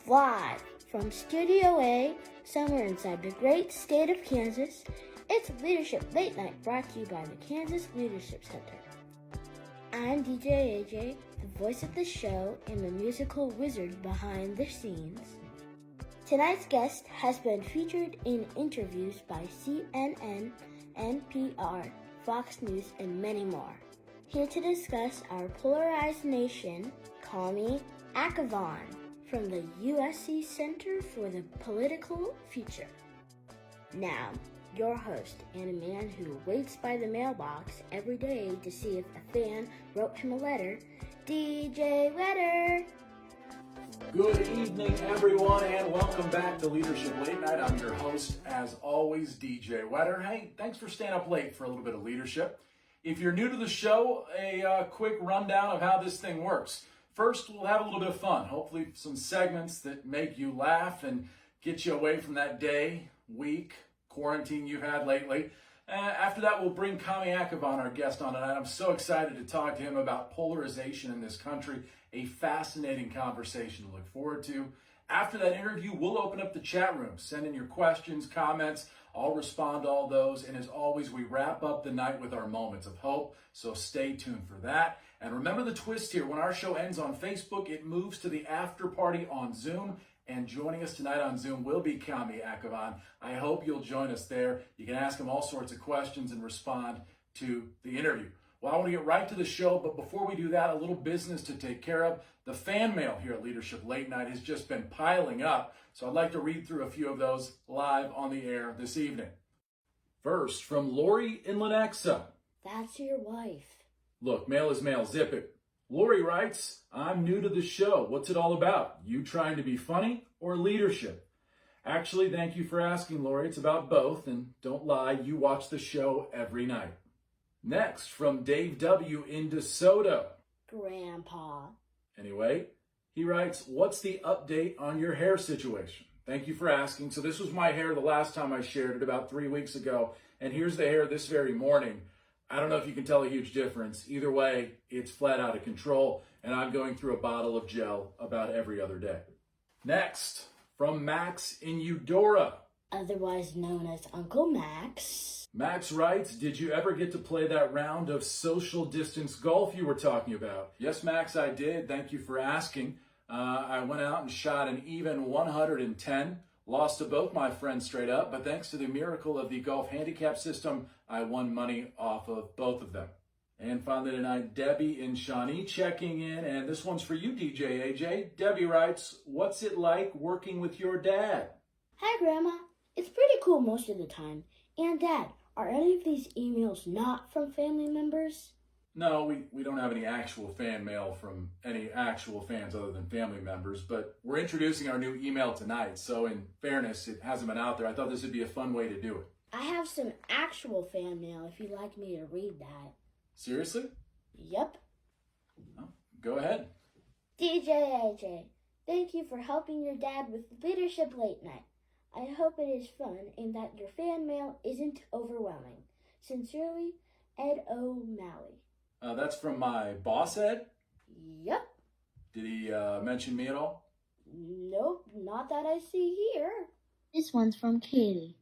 Live from Studio A, somewhere inside the great state of Kansas, it's Leadership Late Night brought to you by the Kansas Leadership Center. I'm DJAJ, the voice of the show and the musical wizard behind the scenes. Tonight's guest has been featured in interviews by CNN, NPR, Fox News, and many more. Here to discuss our polarized nation, Kamy Akhavan from the USC Center for the Political Future. Now, your host and a man who waits by the mailbox every day to see if a fan wrote him a letter, DJ Whetter. Good evening, everyone, and welcome back to Leadership Late Night. I'm your host, as always, DJ Whetter. Hey, thanks for staying up late for a little bit of leadership. If you're new to the show, a quick rundown of how this thing works. First, we'll have a little bit of fun, hopefully some segments that make you laugh and get you away from that day, week, quarantine you've had lately. After that, we'll bring Kamy Akhavan, our guest, on tonight. I'm so excited to talk to him about polarization in this country, a fascinating conversation to look forward to. After that interview, we'll open up the chat room. Send in your questions, comments. I'll respond to all those. And as always, we wrap up the night with our moments of hope. So stay tuned for that. And remember the twist here. When our show ends on Facebook, it moves to the after party on Zoom. And joining us tonight on Zoom will be Kamy Akhavan. I hope you'll join us there. You can ask him all sorts of questions and respond to the interview. Well, I want to get right to the show, but before we do that, a little business to take care of. The fan mail here at Leadership Late Night has just been piling up, so I'd like to read through a few of those live on the air this evening. First, from Lori in Lenexa. That's your wife. Look, mail is mail, zip it. Lori writes, I'm new to the show. What's it all about? You trying to be funny or leadership? Actually, thank you for asking, Lori. It's about both, and don't lie, you watch the show every night. Next, from Dave W. in DeSoto. Grandpa. Anyway, he writes, what's the update on your hair situation? Thank you for asking. So this was my hair the last time I shared it about 3 weeks ago, and here's the hair this very morning. I don't know if you can tell a huge difference. Either way, it's flat out of control, and I'm going through a bottle of gel about every other day. Next, from Max in Eudora. Otherwise known as Uncle Max. Max writes, did you ever get to play that round of social distance golf you were talking about? Yes, Max, I did. Thank you for asking. I went out and shot an even 110. Lost to both my friends straight up, but thanks to the miracle of the golf handicap system, I won money off of both of them. And finally tonight, Debbie in Shawnee checking in, and this one's for you, DJAJ. Debbie writes, what's it like working with your dad? Hi, Grandma. It's pretty cool most of the time. And Dad, are any of these emails not from family members? No, we don't have any actual fan mail from any actual fans other than family members, but we're introducing our new email tonight, so in fairness, it hasn't been out there. I thought this would be a fun way to do it. I have some actual fan mail if you'd like me to read that. Seriously? Yep. Oh, go ahead. DJAJ, thank you for helping your dad with Leadership Late Night. I hope it is fun and that your fan mail isn't overwhelming. Sincerely, Ed O'Malley. That's from my boss, Ed? Yep. Did he mention me at all? Nope, not that I see here. This one's from Katie.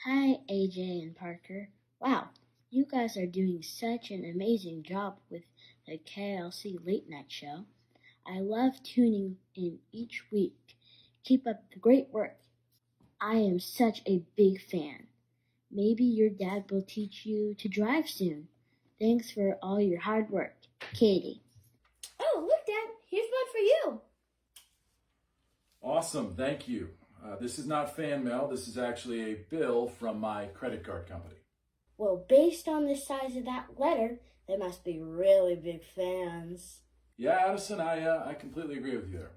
Hi, AJ and Parker. Wow, you guys are doing such an amazing job with the KLC Late Night Show. I love tuning in each week. Keep up the great work. I am such a big fan. Maybe your dad will teach you to drive soon. Thanks for all your hard work, Katie. Oh, look, Dad. Here's one for you. Awesome. Thank you. This is not fan mail. This is actually a bill from my credit card company. Well, based on the size of that letter, they must be really big fans. Yeah, Addison, I completely agree with you there.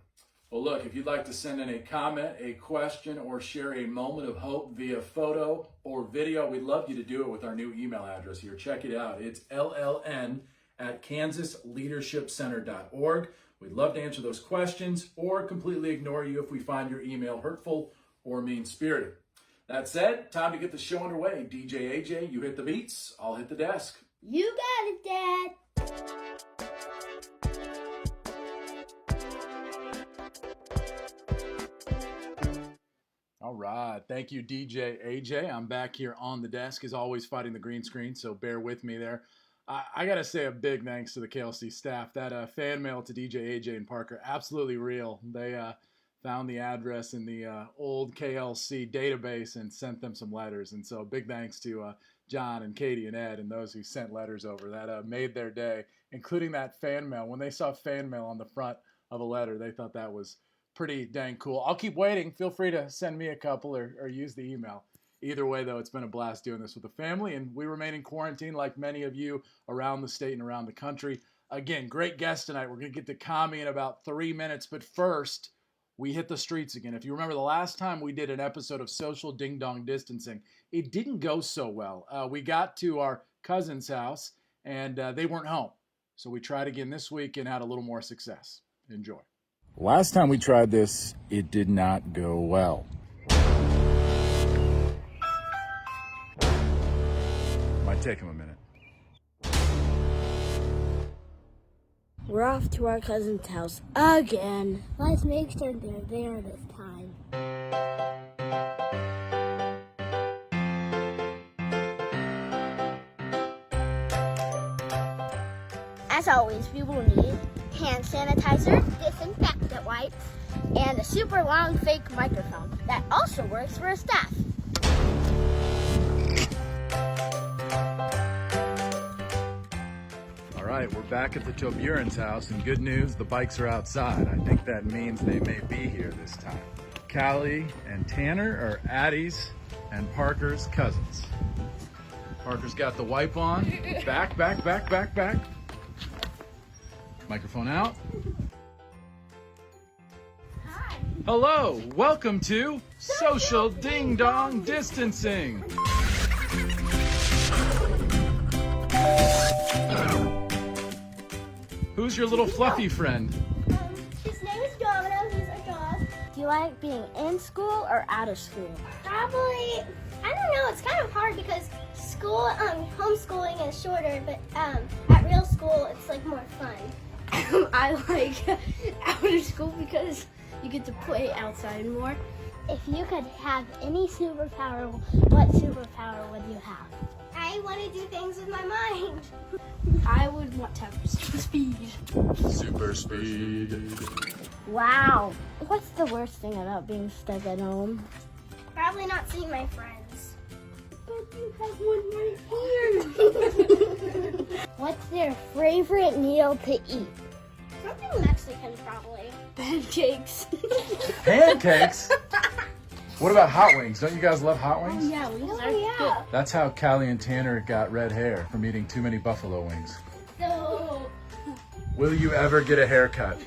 Well, look, if you'd like to send in a comment, a question, or share a moment of hope via photo or video, we'd love you to do it with our new email address here. Check it out. It's lln@kansasleadershipcenter.org. We'd love to answer those questions or completely ignore you if we find your email hurtful or mean-spirited. That said, time to get the show underway. DJAJ, you hit the beats, I'll hit the desk. You got it, Dad. right. Thank you, DJAJ. I'm back here on the desk, as always, fighting the green screen, so bear with me there. I got to say a big thanks to the KLC staff. That fan mail to DJAJ and Parker, absolutely real. They found the address in the old KLC database and sent them some letters. And so big thanks to John and Katie and Ed and those who sent letters over. That made their day, including that fan mail. When they saw fan mail on the front of a letter, they thought that was pretty dang cool. I'll keep waiting. Feel free to send me a couple or use the email. Either way, though, it's been a blast doing this with the family, and we remain in quarantine like many of you around the state and around the country. Again, great guest tonight. We're going to get to Kamy in about 3 minutes, but first, we hit the streets again. If you remember the last time we did an episode of Social Ding Dong Distancing, it didn't go so well. We got to our cousin's house, and they weren't home. So we tried again this week and had a little more success. Enjoy. Last time we tried this, it did not go well. Might take him a minute. We're off to our cousin's house again. Let's make sure they're there this time. As always, we will need hand sanitizer, disinfectant wipes, and a super long fake microphone that also works for a staff. All right, we're back at the Toburans' house, and good news, the bikes are outside. I think that means they may be here this time. Callie and Tanner are Addie's and Parker's cousins. Parker's got the wipe on. Back. Microphone out. Hi. Hello, welcome to Social Ding Dong Distancing. Who's your little fluffy friend? His name is Domino. He's a dog. Do you like being in school or out of school? Probably, I don't know, it's kind of hard because school, homeschooling is shorter, but at real school, it's like more fun. I like out of school because you get to play outside more. If you could have any superpower, what superpower would you have? I want to do things with my mind. I would want to have super speed. Super speed. Wow. What's the worst thing about being stuck at home? Probably not seeing my friends. But you have one right here. What's their favorite meal to eat? Something Mexican, probably. Pancakes. Pancakes? What about hot wings? Don't you guys love hot wings? Yeah, we yeah. That's how Callie and Tanner got red hair, from eating too many buffalo wings. So, Will you ever get a haircut?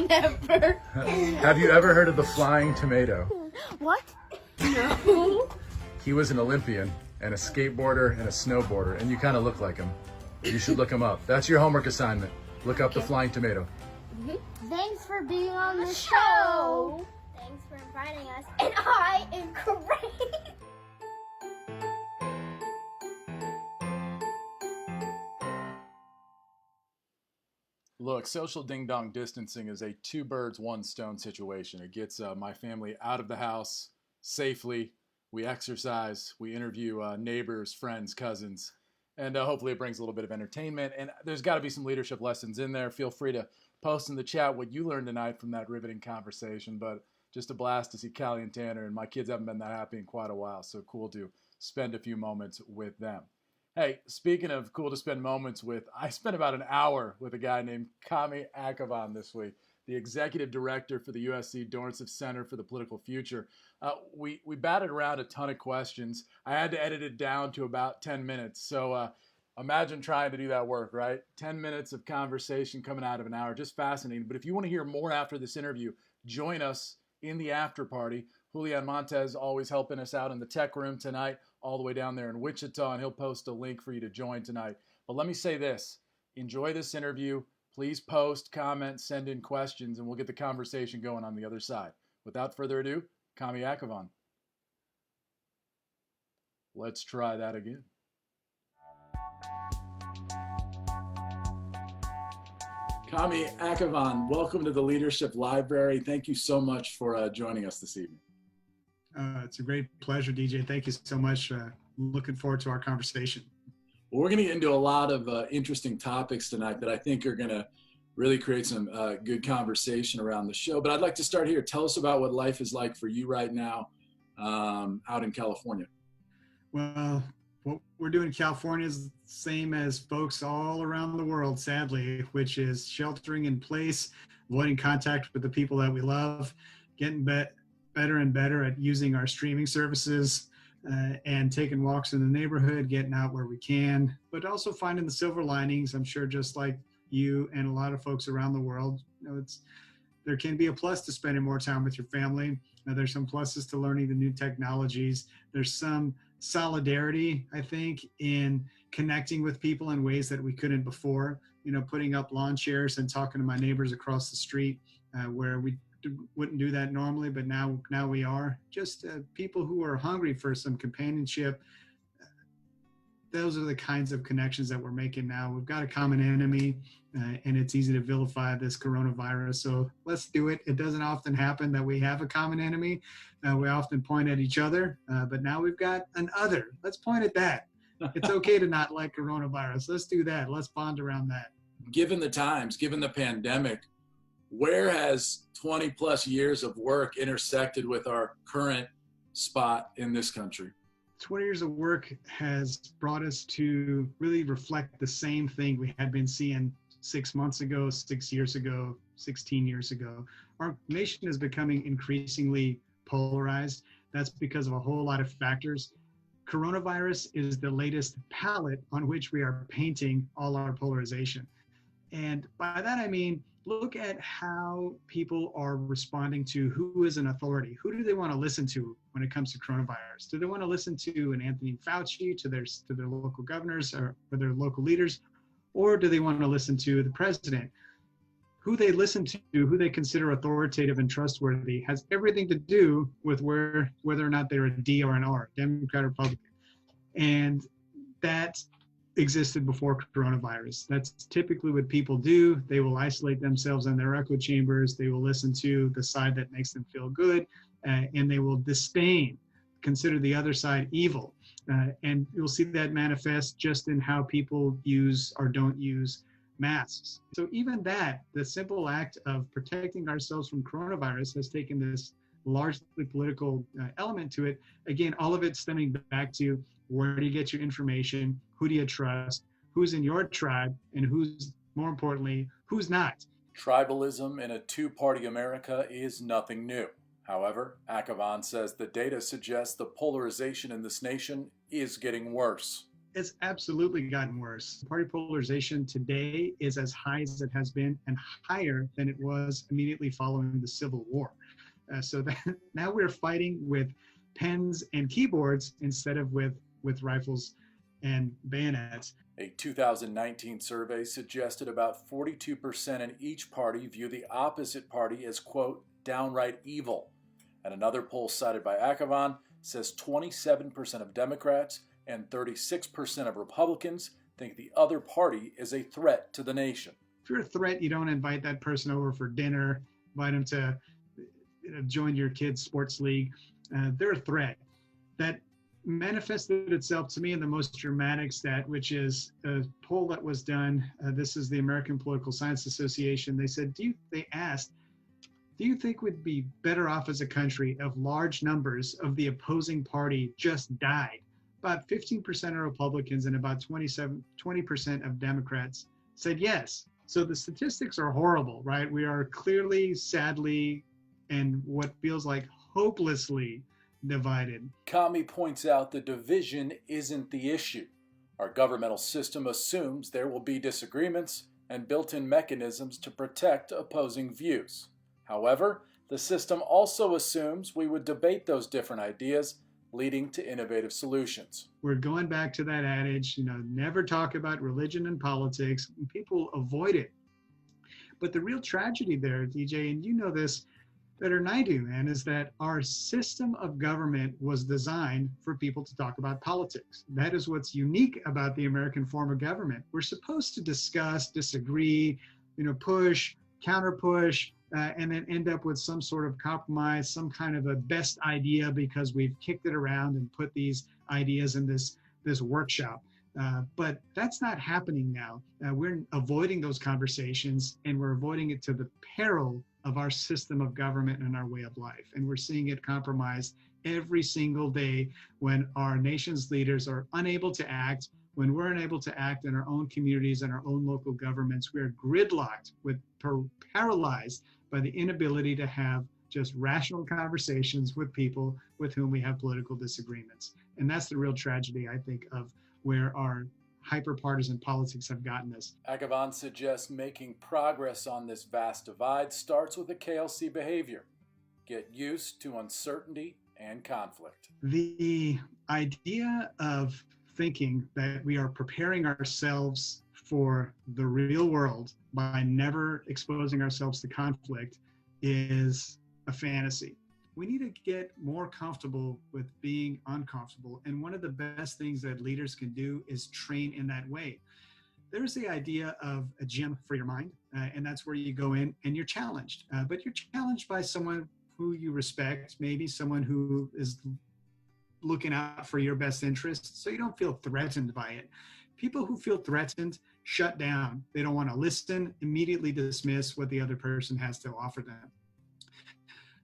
Never. Have you ever heard of the flying tomato? What? No. He was an Olympian and a skateboarder and a snowboarder, and you kind of look like him. You should look him up. That's your homework assignment. Look up the flying tomato. Thanks for being on the show. thanks for inviting us, and I am great. Look, social ding dong distancing is a two birds, one stone situation. It gets my family out of the house safely. We exercise, we interview neighbors, friends, cousins, and hopefully it brings a little bit of entertainment. And there's got to be some leadership lessons in there. Feel free to post in the chat what you learned tonight from that riveting conversation. But just a blast to see Callie and Tanner, and my kids haven't been that happy in quite a while. So cool to spend a few moments with them. Hey, speaking of cool to spend moments with, I spent about an hour with a guy named Kamy Akhavan this week, the executive director for the USC Dornsiff Center for the Political Future. We batted around a ton of questions. I had to edit it down to about 10 minutes. So imagine trying to do that work, right? 10 minutes of conversation coming out of an hour, just fascinating. But if you want to hear more after this interview, join us in the after party. Julian Montez always helping us out in the tech room tonight, all the way down there in Wichita, and he'll post a link for you to join tonight. But let me say this, enjoy this interview. Please post, comment, send in questions, and we'll get the conversation going on the other side. Without further ado, Kamy Akhavan. Let's try that again. Kamy Akhavan, welcome to the Leadership Library. Thank you so much for joining us this evening. It's a great pleasure, DJ. Thank you so much. Looking forward to our conversation. Well, we're going to get into a lot of interesting topics tonight that I think are going to really create some good conversation around the show. But I'd like to start here. Tell us about what life is like for you right now out in California. Well, what we're doing in California is the same as folks all around the world, sadly, which is sheltering in place, avoiding contact with the people that we love, getting better and better at using our streaming services, and taking walks in the neighborhood, getting out where we can, but also finding the silver linings. I'm sure just like you and a lot of folks around the world, there can be a plus to spending more time with your family. There's some pluses to learning the new technologies. There's some solidarity, I think, in connecting with people in ways that we couldn't before. Putting up lawn chairs and talking to my neighbors across the street, where we wouldn't do that normally, but now we are. Just people who are hungry for some companionship. Those are the kinds of connections that we're making now. We've got a common enemy, and it's easy to vilify this coronavirus. So let's do it. It doesn't often happen that we have a common enemy. We often point at each other, but now we've got an other. Let's point at that. It's okay to not like coronavirus. Let's do that. Let's bond around that. Given the times, given the pandemic, where has 20 plus years of work intersected with our current spot in this country? 20 years of work has brought us to really reflect the same thing we had been seeing 6 months ago, 6 years ago, 16 years ago. Our nation is becoming increasingly polarized. That's because of a whole lot of factors. Coronavirus is the latest palette on which we are painting all our polarization. And by that, I mean, look at how people are responding to who is an authority. Who do they want to listen to when it comes to coronavirus? Do they want to listen to an Anthony Fauci, to their local governors or their local leaders? Or do they want to listen to the president? Who they listen to, who they consider authoritative and trustworthy, has everything to do with whether or not they're a D or an R, Democrat or Republican. And that existed before coronavirus. That's typically what people do. They will isolate themselves in their echo chambers. They will listen to the side that makes them feel good, and they will consider the other side evil. And you'll see that manifest just in how people use or don't use masks. So even that, the simple act of protecting ourselves from coronavirus has taken this largely political element to it. Again, all of it stemming back to where do you get your information? Who do you trust? Who's in your tribe? And who's, more importantly, who's not? Tribalism in a two-party America is nothing new. However, Akhavan says the data suggests the polarization in this nation is getting worse. It's absolutely gotten worse. Party polarization today is as high as it has been and higher than it was immediately following the Civil War. So that now we're fighting with pens and keyboards instead of with rifles and bayonets. A 2019 survey suggested about 42% in each party view the opposite party as, quote, downright evil. And another poll cited by Akhavan says 27% of Democrats and 36% of Republicans think the other party is a threat to the nation. If you're a threat, you don't invite that person over for dinner, invite them to join your kid's sports league. They're a threat. That manifested itself to me in the most dramatic stat, which is a poll that was done. This is the American Political Science Association. They said, they asked, do you think we'd be better off as a country if large numbers of the opposing party just died? About 15% of Republicans and about 20% of Democrats said yes. So the statistics are horrible, right? We are clearly, sadly, and what feels like hopelessly divided. Kamy points out the division isn't the issue. Our governmental system assumes there will be disagreements and built-in mechanisms to protect opposing views. However, the system also assumes we would debate those different ideas, leading to innovative solutions. We're going back to that adage, never talk about religion and politics. People avoid it. But the real tragedy there, DJ, and you know this better than I do, man, is that our system of government was designed for people to talk about politics. That is what's unique about the American form of government. We're supposed to discuss, disagree, push, counter-push, and then end up with some sort of compromise, some kind of a best idea because we've kicked it around and put these ideas in this workshop. But that's not happening now. We're avoiding those conversations, and we're avoiding it to the peril of our system of government and our way of life. And we're seeing it compromised every single day when our nation's leaders are unable to act, when we're unable to act in our own communities and our own local governments. We are gridlocked, paralyzed by the inability to have just rational conversations with people with whom we have political disagreements. And that's the real tragedy, I think, of where our hyper-partisan politics have gotten us. Akhavan suggests making progress on this vast divide starts with a KLC behavior. Get used to uncertainty and conflict. The idea of thinking that we are preparing ourselves for the real world by never exposing ourselves to conflict is a fantasy. We need to get more comfortable with being uncomfortable. And one of the best things that leaders can do is train in that way. There's the idea of a gym for your mind, and that's where you go in and you're challenged. But you're challenged by someone who you respect, maybe someone who is looking out for your best interests, so you don't feel threatened by it. People who feel threatened shut down. They don't want to listen, immediately dismiss what the other person has to offer them.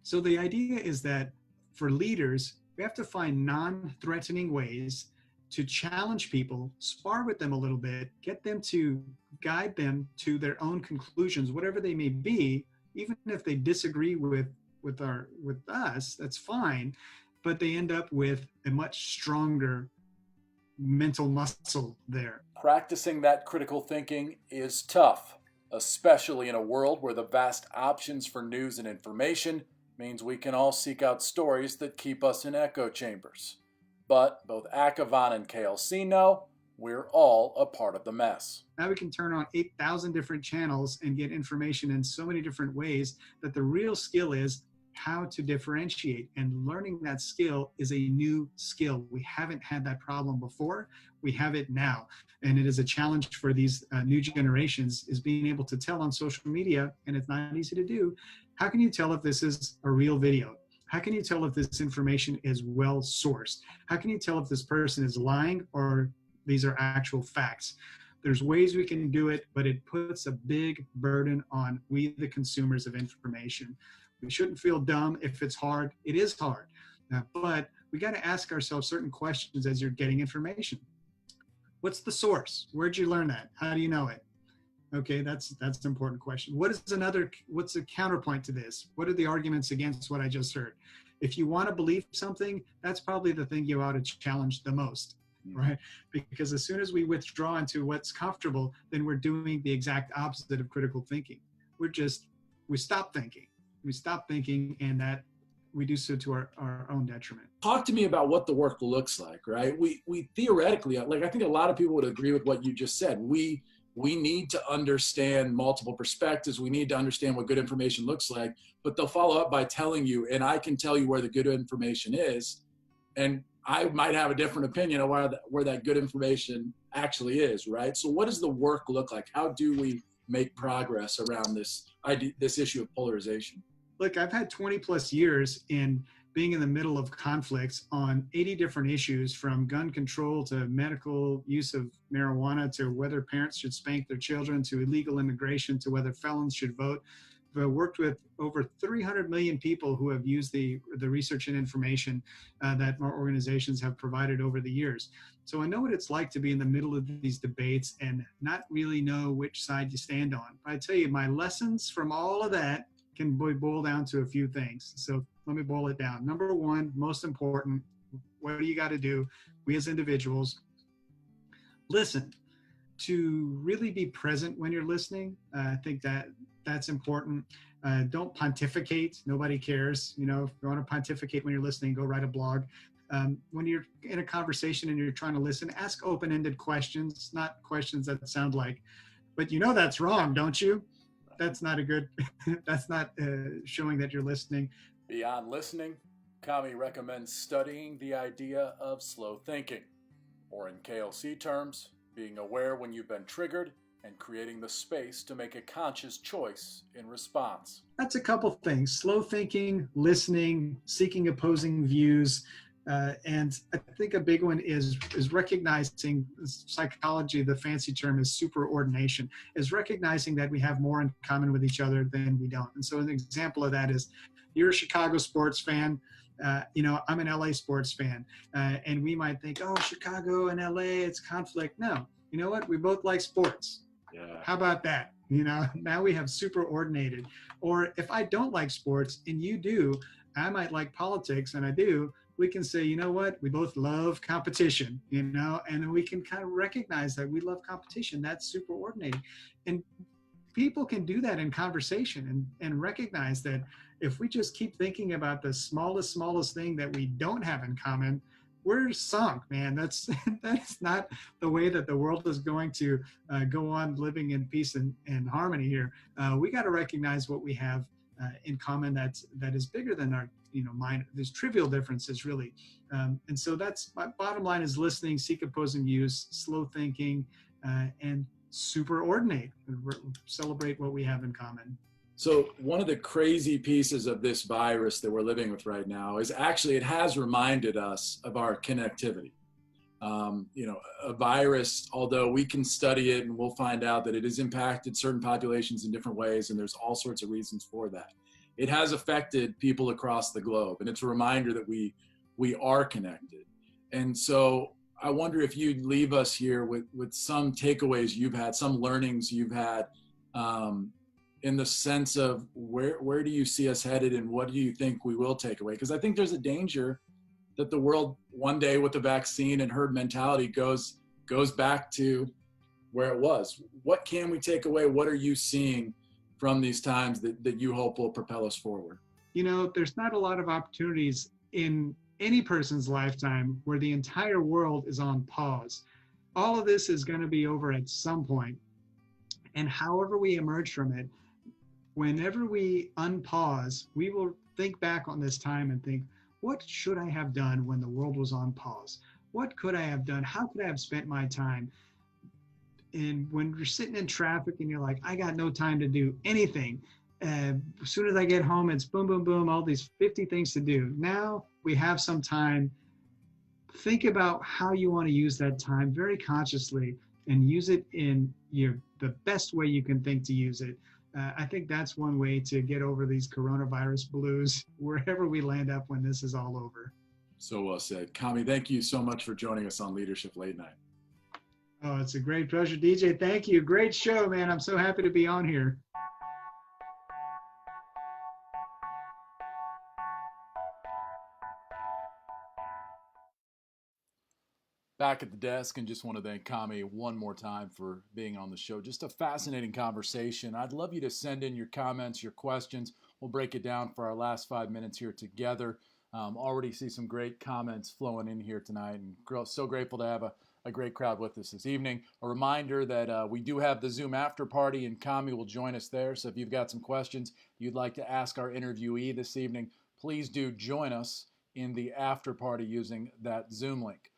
So the idea is that for leaders, we have to find non-threatening ways to challenge people, spar with them a little bit, get them to guide them to their own conclusions, whatever they may be. Even if they disagree with us, that's fine, but they end up with a much stronger mental muscle there. Practicing that critical thinking is tough, especially in a world where the vast options for news and information means we can all seek out stories that keep us in echo chambers. But both Akhavan and KLC know we're all a part of the mess. Now we can turn on 8,000 different channels and get information in so many different ways that the real skill is how to differentiate. And learning that skill is a new skill. We haven't had that problem before. We have it now. And it is a challenge for these new generations, is being able to tell on social media, and it's not easy to do. How can you tell if this is a real video? How can you tell if this information is well sourced? How can you tell if this person is lying or these are actual facts? There's ways we can do it, but it puts a big burden on we, the consumers of information. We shouldn't feel dumb if it's hard. It is hard, but we got to ask ourselves certain questions as you're getting information. What's the source? Where'd you learn that? How do you know it? Okay, that's an important question. What's a counterpoint to this? What are the arguments against what I just heard? If you want to believe something, that's probably the thing you ought to challenge the most, right? Because as soon as we withdraw into what's comfortable, then we're doing the exact opposite of critical thinking. We stop thinking. We stop thinking, and that we do so to our own detriment. Talk to me about what the work looks like, right? We theoretically, like, I think a lot of people would agree with what you just said. We need to understand multiple perspectives. We need to understand what good information looks like, but they'll follow up by telling you, and I can tell you where the good information is, and I might have a different opinion of where that good information actually is, right? So what does the work look like? How do we make progress around this issue of polarization? Look, I've had 20 plus years in being in the middle of conflicts on 80 different issues, from gun control to medical use of marijuana, to whether parents should spank their children, to illegal immigration, to whether felons should vote. I've worked with over 300 million people who have used the research and information that our organizations have provided over the years. So I know what it's like to be in the middle of these debates and not really know which side you stand on. I tell you, my lessons from all of that can boil down to a few things. So let me boil it down. Number one, most important, what do you got to do? We as individuals, listen. To really be present when you're listening. I think that's important. Don't pontificate. Nobody cares. You know, if you want to pontificate when you're listening, go write a blog. When you're in a conversation and you're trying to listen, ask open-ended questions, not questions that sound like, but you know that's wrong, don't you? That's not that's not showing that you're listening. Beyond listening, Kamy recommends studying the idea of slow thinking, or in KLC terms, being aware when you've been triggered and creating the space to make a conscious choice in response. That's a couple things: slow thinking, listening, seeking opposing views. And I think a big one is recognizing psychology. The fancy term is superordination, is recognizing that we have more in common with each other than we don't. And so an example of that is, you're a Chicago sports fan. I'm an LA sports fan. And we might think, oh, Chicago and LA, it's conflict. No, you know what? We both like sports. Yeah. How about that? Now we have superordinated. Or if I don't like sports and you do, I might like politics and I do, we can say, you know what, we both love competition, and then we can kind of recognize that we love competition. That's superordinating. And people can do that in conversation and recognize that if we just keep thinking about the smallest thing that we don't have in common, we're sunk, man. That's not the way that the world is going to go on living in peace and harmony here. We got to recognize what we have in common that is bigger than our mind. There's trivial differences, really. And so that's my bottom line: is listening, seek opposing views, slow thinking, and superordinate, celebrate what we have in common. So one of the crazy pieces of this virus that we're living with right now is actually it has reminded us of our connectivity. A virus, although we can study it and we'll find out that it has impacted certain populations in different ways, and there's all sorts of reasons for that. It has affected people across the globe, and it's a reminder that we are connected. And so I wonder if you'd leave us here with some takeaways you've had, some learnings you've had, in the sense of where do you see us headed and what do you think we will take away? Because I think there's a danger that the world one day with the vaccine and herd mentality goes back to where it was. What can we take away? What are you seeing from these times that you hope will propel us forward? There's not a lot of opportunities in any person's lifetime where the entire world is on pause. All of this is going to be over at some point. And however we emerge from it, whenever we unpause, we will think back on this time and think, what should I have done when the world was on pause? What could I have done? How could I have spent my time? And when you're sitting in traffic and you're like, I got no time to do anything. As soon as I get home, it's boom, boom, boom, all these 50 things to do. Now we have some time. Think about how you want to use that time very consciously and use it in the best way you can think to use it. I think that's one way to get over these coronavirus blues, wherever we land up when this is all over. So well said. Kamy, thank you so much for joining us on Leadership Late Night. Oh, it's a great pleasure, DJ. Thank you. Great show, man. I'm so happy to be on here. Back at the desk, and just want to thank Kamy one more time for being on the show. Just a fascinating conversation. I'd love you to send in your comments, your questions. We'll break it down for our last 5 minutes here together. Already see some great comments flowing in here tonight, and so grateful to have a great crowd with us this evening. A reminder that we do have the Zoom after party, and Kamy will join us there. So if you've got some questions you'd like to ask our interviewee this evening, please do join us in the after party using that Zoom link.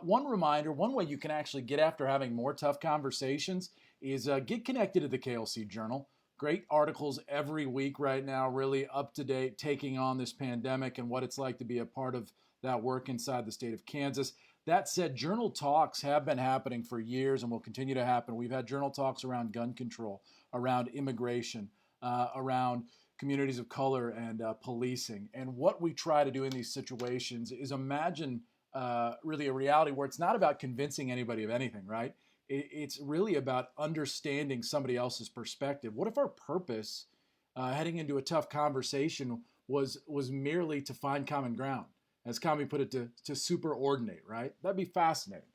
One reminder, one way you can actually get after having more tough conversations is get connected to the KLC Journal. Great articles every week right now, really up to date, taking on this pandemic and what it's like to be a part of that work inside the state of Kansas. That said, journal talks have been happening for years and will continue to happen. We've had journal talks around gun control, around immigration, around communities of color and policing. And what we try to do in these situations is imagine really a reality where it's not about convincing anybody of anything, right? It's really about understanding somebody else's perspective. What if our purpose heading into a tough conversation was merely to find common ground? As Kamy put it, to superordinate, right? That'd be fascinating.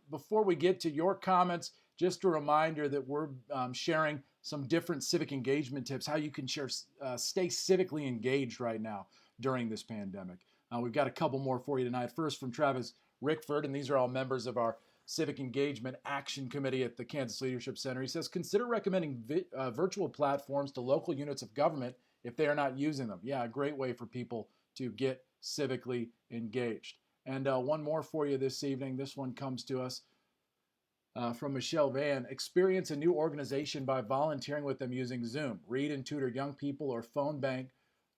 Before we get to your comments, just a reminder that we're sharing some different civic engagement tips, how you can stay civically engaged right now during this pandemic. We've got a couple more for you tonight. First from Travis Rickford, and these are all members of our Civic Engagement Action Committee at the Kansas Leadership Center. He says, consider recommending virtual platforms to local units of government if they are not using them. Yeah, a great way for people to get civically engaged. And one more for you this evening. This one comes to us From Michelle Van, experience a new organization by volunteering with them using Zoom. Read and tutor young people or phone bank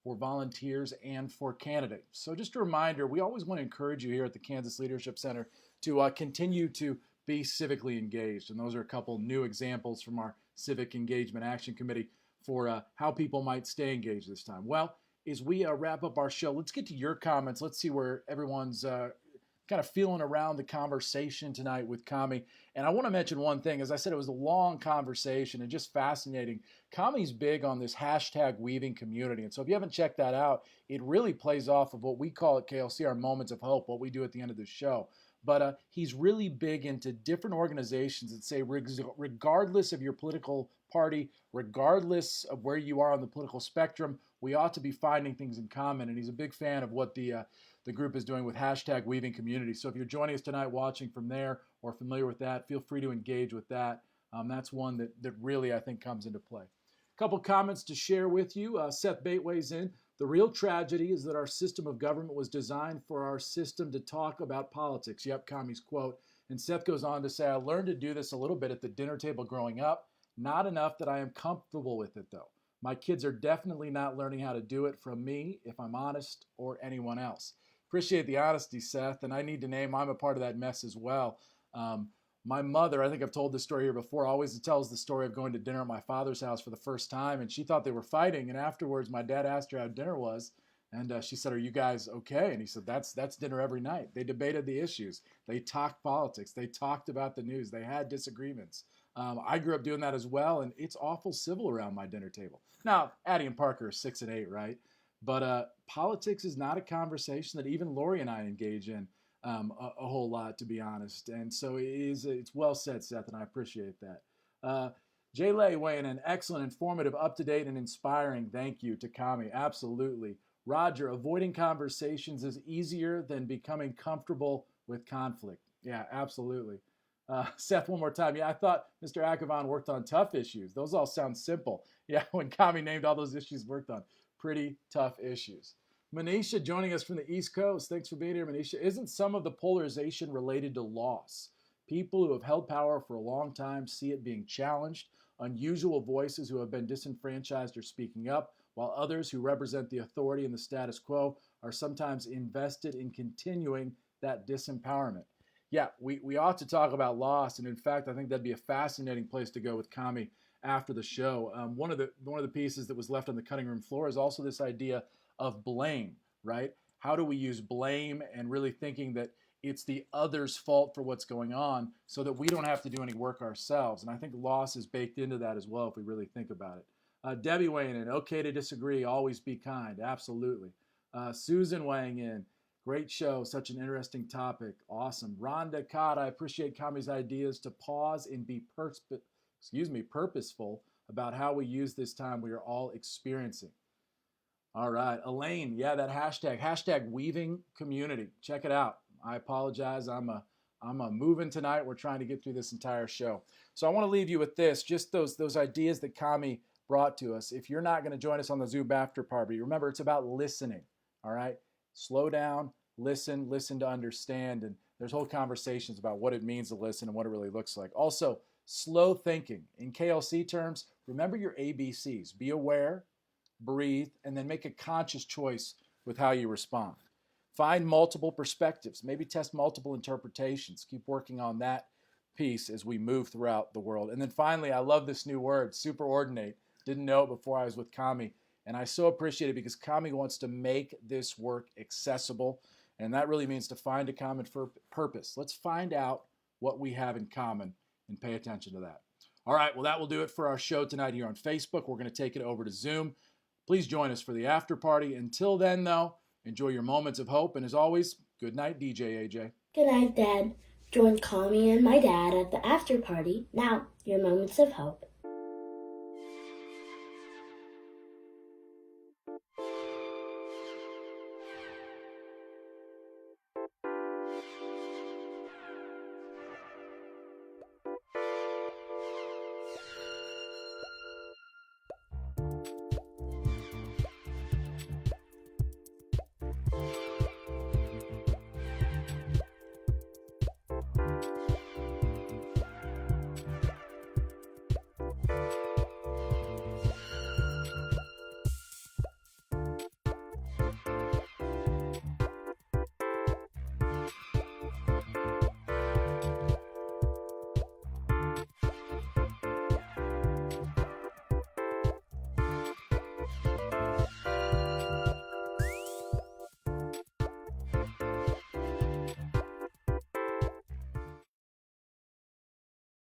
for volunteers and for candidates. So just a reminder, we always want to encourage you here at the Kansas Leadership Center to continue to be civically engaged. And those are a couple new examples from our Civic Engagement Action Committee for how people might stay engaged this time. Well, as we wrap up our show, let's get to your comments. Let's see where everyone's kind of feeling around the conversation tonight with Kamy. And I want to mention one thing. As I said, it was a long conversation and just fascinating. Kamy's big on this hashtag weaving community. And so if you haven't checked that out, it really plays off of what we call at KLC our moments of hope, what we do at the end of the show. But he's really big into different organizations that say, regardless of your political party, regardless of where you are on the political spectrum, we ought to be finding things in common. And he's a big fan of what the group is doing with hashtag weaving community. So if you're joining us tonight watching from there or familiar with that, feel free to engage with that. That's one that really, I think, comes into play. A couple comments to share with you. Seth Bate weighs in. The real tragedy is that our system of government was designed for our system to talk about politics. Yep, Kamy's quote. And Seth goes on to say, I learned to do this a little bit at the dinner table growing up. Not enough that I am comfortable with it, though. My kids are definitely not learning how to do it from me, if I'm honest, or anyone else. Appreciate the honesty, Seth, and I need to name I'm a part of that mess as well. My mother, I think I've told this story here before, always tells the story of going to dinner at my father's house for the first time, and she thought they were fighting, and afterwards my dad asked her how dinner was, and she said, are you guys okay? And he said, that's dinner every night. They debated the issues. They talked politics. They talked about the news. They had disagreements. I grew up doing that as well, and it's awful civil around my dinner table. Now, Addie and Parker are 6 and 8, right? But politics is not a conversation that even Lori and I engage in a whole lot, to be honest. And so it's well said, Seth, and I appreciate that. Jay Lay weighing in, excellent, informative, up-to-date, and inspiring. Thank you to Kamy. Absolutely. Roger, avoiding conversations is easier than becoming comfortable with conflict. Yeah, absolutely. Seth, one more time. Yeah, I thought Mr. Akhavan worked on tough issues. Those all sound simple. Yeah, when Kamy named all those issues worked on. Pretty tough issues. Manisha joining us from the East Coast. Thanks for being here, Manisha. Isn't some of the polarization related to loss? People who have held power for a long time see it being challenged. Unusual voices who have been disenfranchised are speaking up, while others who represent the authority and the status quo are sometimes invested in continuing that disempowerment. Yeah, we ought to talk about loss, and in fact, I think that'd be a fascinating place to go with Kamy after the show. One of the pieces that was left on the cutting room floor is also this idea of blame, right? How do we use blame and really thinking that it's the other's fault for what's going on so that we don't have to do any work ourselves? And I think loss is baked into that as well if we really think about it. Debbie weighing in, okay to disagree, always be kind. Absolutely. Susan weighing in, great show, such an interesting topic. Awesome. Rhonda Cott, I appreciate Kamy's ideas to pause and be purposeful about how we use this time we are all experiencing. All right, Elaine, yeah, that hashtag weaving community. Check it out. I apologize. I'm a moving tonight. We're trying to get through this entire show. So I want to leave you with this, just those ideas that Kamy brought to us. If you're not going to join us on the Zoom after party, remember it's about listening. All right, slow down, listen to understand, and there's whole conversations about what it means to listen and what it really looks like. Also, slow thinking. In KLC terms, remember your ABCs. Be aware, breathe, and then make a conscious choice with how you respond. Find multiple perspectives, maybe test multiple interpretations. Keep working on that piece as we move throughout the world. And then finally, I love this new word, superordinate. Didn't know it before I was with Kamy, and I so appreciate it because Kamy wants to make this work accessible, and that really means to find a common purpose. Let's find out what we have in common and pay attention to that. All right, well, that will do it for our show tonight here on Facebook. We're going to take it over to Zoom. Please join us for the after party. Until then, though, enjoy your moments of hope. And as always, good night, DJAJ. Good night, Dad. Join Kamy and my dad at the after party. Now, your moments of hope.